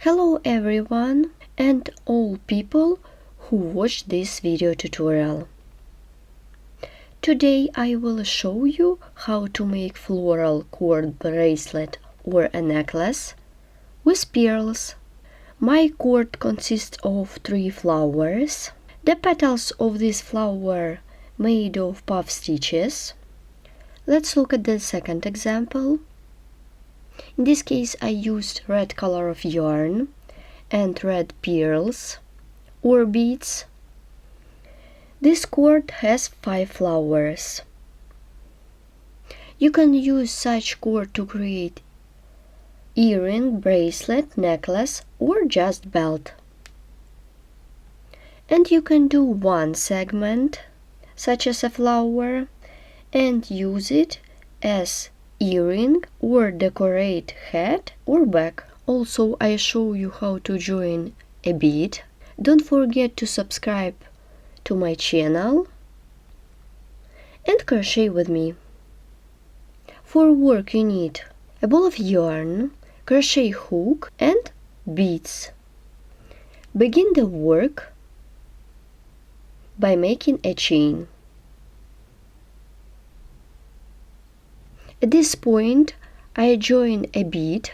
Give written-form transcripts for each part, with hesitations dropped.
Hello everyone and all people who watch this video tutorial. Today I will show you how to make floral cord bracelet or a necklace with pearls. My cord consists of 3 flowers. The petals of this flower made of puff stitches. Let's look at the second example. In this case I used red color of yarn and red pearls or beads. This cord has 5 flowers. You can use such cord to create earring, bracelet, necklace or just belt. And you can do one segment, such as a flower, and use it as earring or decorate head or back. Also, I show you how to join a bead. Don't forget to subscribe to my channel and crochet with me. For work you need a ball of yarn, crochet hook and beads. Begin the work by making a chain. At this point, I join a bead.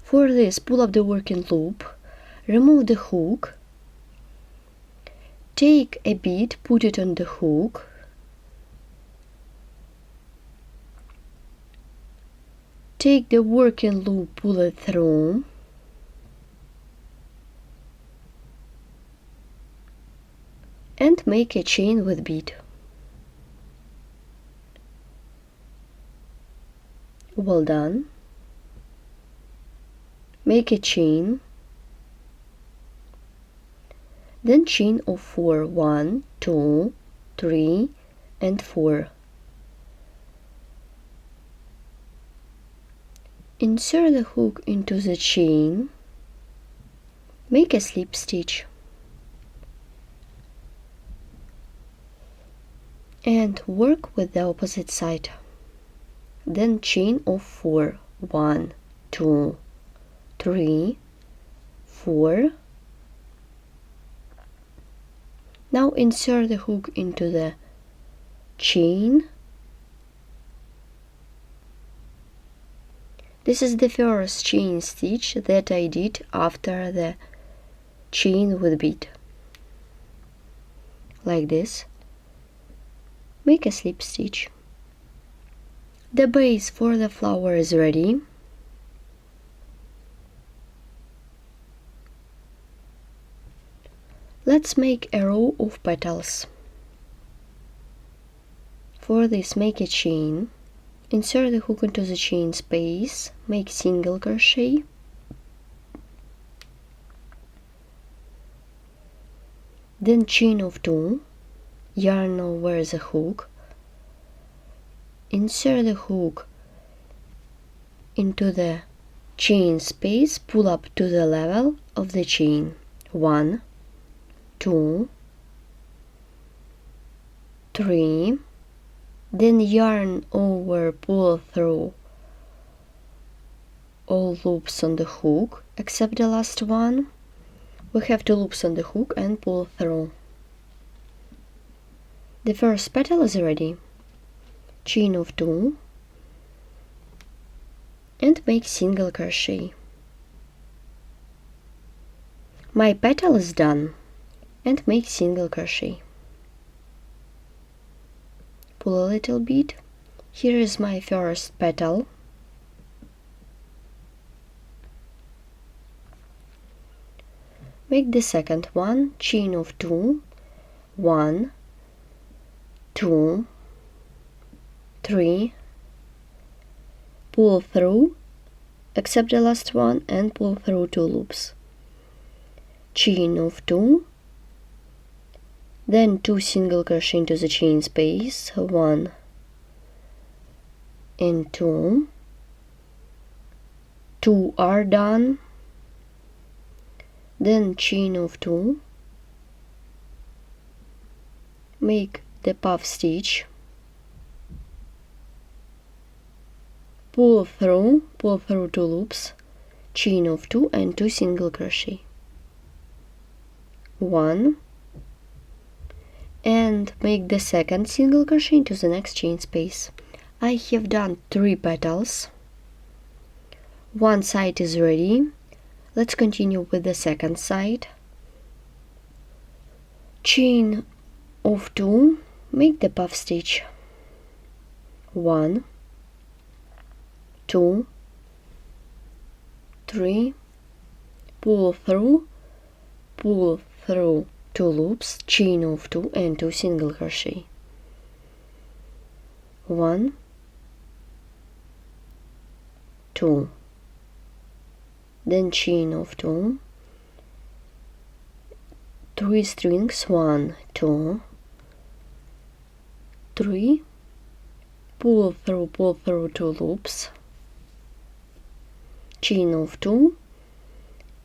For this, pull up the working loop, remove the hook, take a bead, put it on the hook, take the working loop, pull it through, and make a chain with bead. Well done. Make a chain, then chain of 4, 1, 2, 3 and 4. Insert the hook into the chain, make a slip stitch and work with the opposite side. Then chain of 4, 1, 2, 3, 4. Now insert the hook into the chain. This is the first chain stitch that I did after the chain with bead. Like this. Make a slip stitch. The base for the flower is ready. Let's make a row of petals. For this, make a chain, insert the hook into the chain space, make single crochet, then chain of 2, yarn over the hook, insert the hook into the chain space, pull up to the level of the chain, 1, 2, 3, then yarn over, pull through all loops on the hook except the last one. We have 2 loops on the hook and pull through. The first petal is ready. Chain of 2 and make single crochet. My petal is done. And make single crochet. Pull a little bit. Here is my first petal. Make the second one, chain of 2, 1, 2, 3, pull through, except the last one, and pull through 2 loops. Chain of 2, then 2 single crochet into the chain space, 1 and 2. 2 are done. Then chain of 2, make the puff stitch, pull through 2 loops, chain of 2 and 2 single crochet, 1, and make the second single crochet into the next chain space. I have done 3 petals. One side is ready. Let's continue with the second side. Chain of 2, make the puff stitch, 1, 2, 3, pull through 2 loops, chain of 2 and 2 single crochet, 1, 2, then chain of 2, 3 strings, 1, 2, 3, pull through 2 loops, chain of 2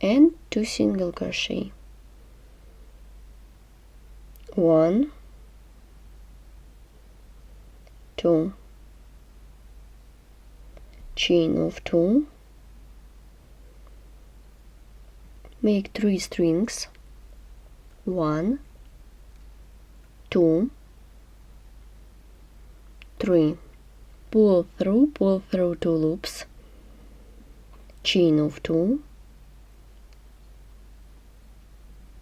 and 2 single crochet, 1, 2, chain of 2, make 3 strings, 1, 2, 3, pull through 2 loops, chain of 2,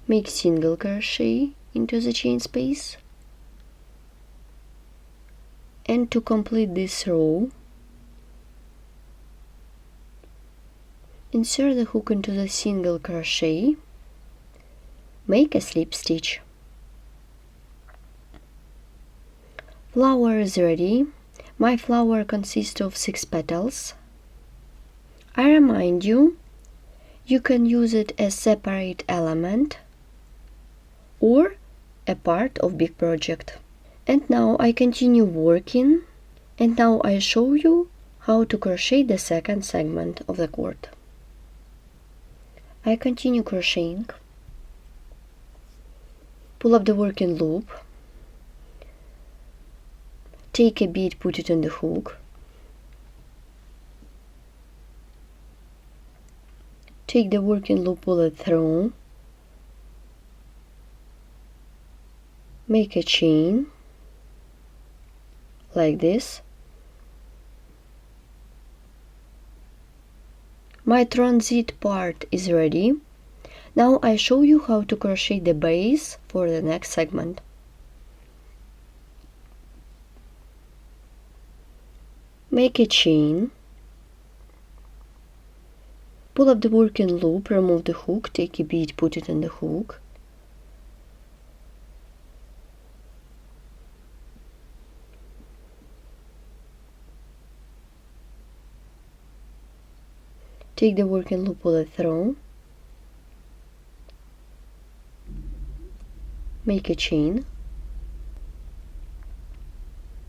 make single crochet into the chain space, and to complete this row, insert the hook into the single crochet, make a slip stitch. Flower is ready. My flower consists of 6 petals. I remind you, you can use it as separate element or a part of big project. And now I continue working, and now I show you how to crochet the second segment of the cord. I continue crocheting, pull up the working loop, take a bead, put it on the hook, take the working loop, pull it through, make a chain like this. My transit part is ready. Now I show you how to crochet the base for the next segment. Make a chain, pull up the working loop, remove the hook, take a bead, put it on the hook, take the working loop, pull it through, make a chain,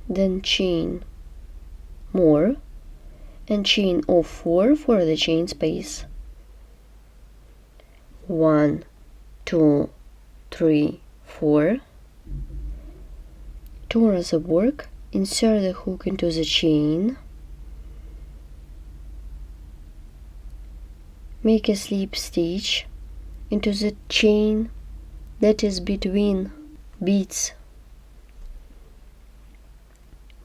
then chain more, and chain of 4 for the chain space, 1, 2, 3, 4, turn the work, insert the hook into the chain, make a slip stitch into the chain that is between beads,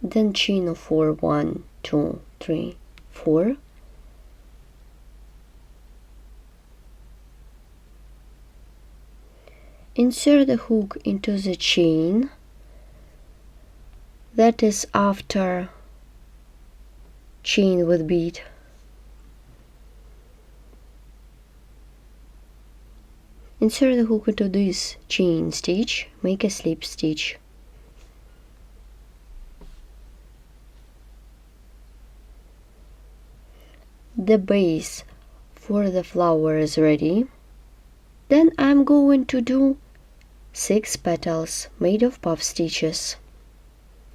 then chain of 4, 1, 2, 3, 4, insert the hook into the chain that is after chain with bead, insert the hook into this chain stitch, make a slip stitch, the base for the flower is ready. Then I'm going to do 6 petals made of puff stitches.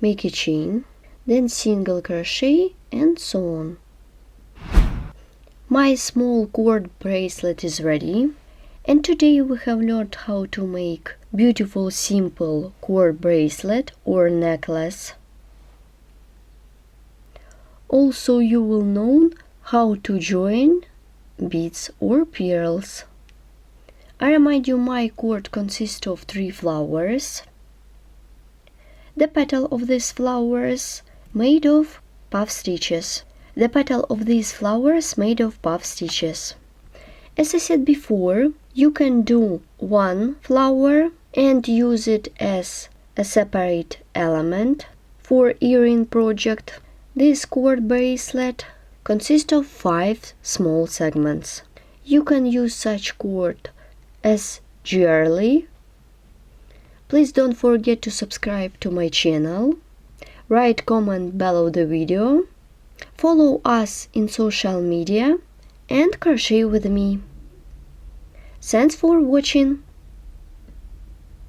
Make a chain, then single crochet, and so on. My small cord bracelet is ready, and today we have learned how to make beautiful simple cord bracelet or necklace. Also you will know how to join beads or pearls. I remind you my cord consists of 3 flowers. The petal of these flowers made of puff stitches. The petal of these flowers made of puff stitches. As I said before, you can do one flower and use it as a separate element for earring project. This cord bracelet consists of 5 small segments. You can use such cord as jewelry. Please don't forget to subscribe to my channel, write comment below the video, follow us in social media and crochet with me. Thanks for watching.